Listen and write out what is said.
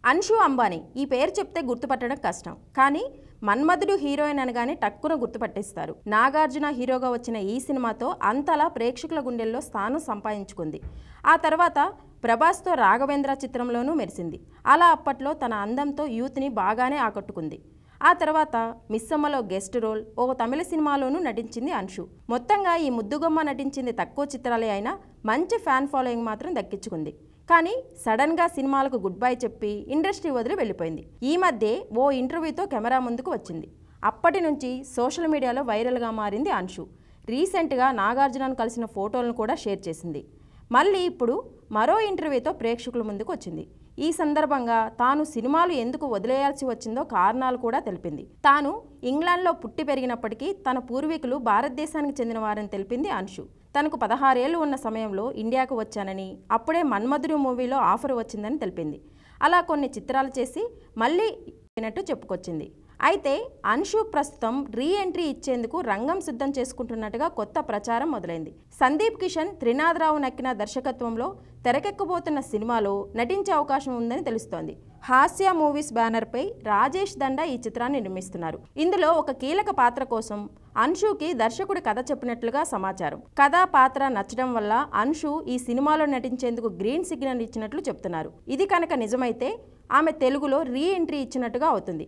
అన్షు అంబానీ ఈ పేరు చెప్తే గుర్తుపట్టడం కష్టం, కానీ మన్మధుడు హీరోయిన్ అనగానే టక్కున గుర్తుపట్టేస్తారు. నాగార్జున హీరోగా వచ్చిన ఈ సినిమాతో అంతలా ప్రేక్షకుల గుండెల్లో స్థానం సంపాదించుకుంది. ఆ తర్వాత ప్రభాస్తో రాఘవేంద్ర చిత్రంలోనూ మెరిసింది. అలా అప్పట్లో తన అందంతో యూత్ని బాగానే ఆకట్టుకుంది. ఆ తర్వాత మిస్సమ్మలో గెస్ట్ రోల్, ఓ తమిళ సినిమాలోనూ నటించింది అన్షు. మొత్తంగా ఈ ముద్దుగొమ్మ నటించింది తక్కువ చిత్రాలే అయినా మంచి ఫ్యాన్ ఫాలోయింగ్ మాత్రం దక్కించుకుంది. కానీ సడన్గా సినిమాలకు గుడ్ బై చెప్పి ఇండస్ట్రీ వదిలి వెళ్ళిపోయింది. ఈ మధ్య ఓ ఇంటర్వ్యూతో కెమెరా ముందుకు వచ్చింది. అప్పటి నుంచి సోషల్ మీడియాలో వైరల్గా మారింది అన్షు. రీసెంట్గా నాగార్జునను కలిసిన ఫోటోలను కూడా షేర్ చేసింది. మళ్ళీ ఇప్పుడు మరో ఇంటర్వ్యూతో ప్రేక్షకుల ముందుకు వచ్చింది. ఈ సందర్భంగా తాను సినిమాలు ఎందుకు వదిలేయాల్సి వచ్చిందో కారణాలు కూడా తెలిపింది. తాను ఇంగ్లాండ్లో పుట్టి పెరిగినప్పటికీ తన పూర్వీకులు భారతదేశానికి చెందిన వారని తెలిపింది అన్షు. తనకు 16 ఏళ్లు ఉన్న సమయంలో ఇండియాకు వచ్చానని, అప్పుడే మన్మధుడు మూవీలో ఆఫర్ వచ్చిందని తెలిపింది. అలా కొన్ని చిత్రాలు చేసి మళ్ళీ అయినట్టు చెప్పుకొచ్చింది. అయితే అన్షు ప్రస్తుతం రీ ఎంట్రీ ఇచ్చేందుకు రంగం సిద్ధం చేసుకుంటున్నట్టుగా కొత్త ప్రచారం మొదలైంది. సందీప్ కిషన్, త్రినాథరావు నక్కిన దర్శకత్వంలో తెరకెక్కబోతున్న సినిమాలో నటించే అవకాశం ఉందని తెలుస్తోంది. హాస్య మూవీస్ బ్యానర్పై రాజేష్ దండా ఈ చిత్రాన్ని నిర్మిస్తున్నారు. ఇందులో ఒక కీలక పాత్ర కోసం అన్షుకి దర్శకుడి కథ చెప్పినట్లుగా సమాచారం. కథ, పాత్ర నచ్చడం వల్ల అన్షు ఈ సినిమాలో నటించేందుకు గ్రీన్ సిగ్నల్ ఇచ్చినట్లు చెప్తున్నారు. ఇది కనుక నిజమైతే ఆమె తెలుగులో రీ ఎంట్రీ ఇచ్చినట్టుగా అవుతుంది.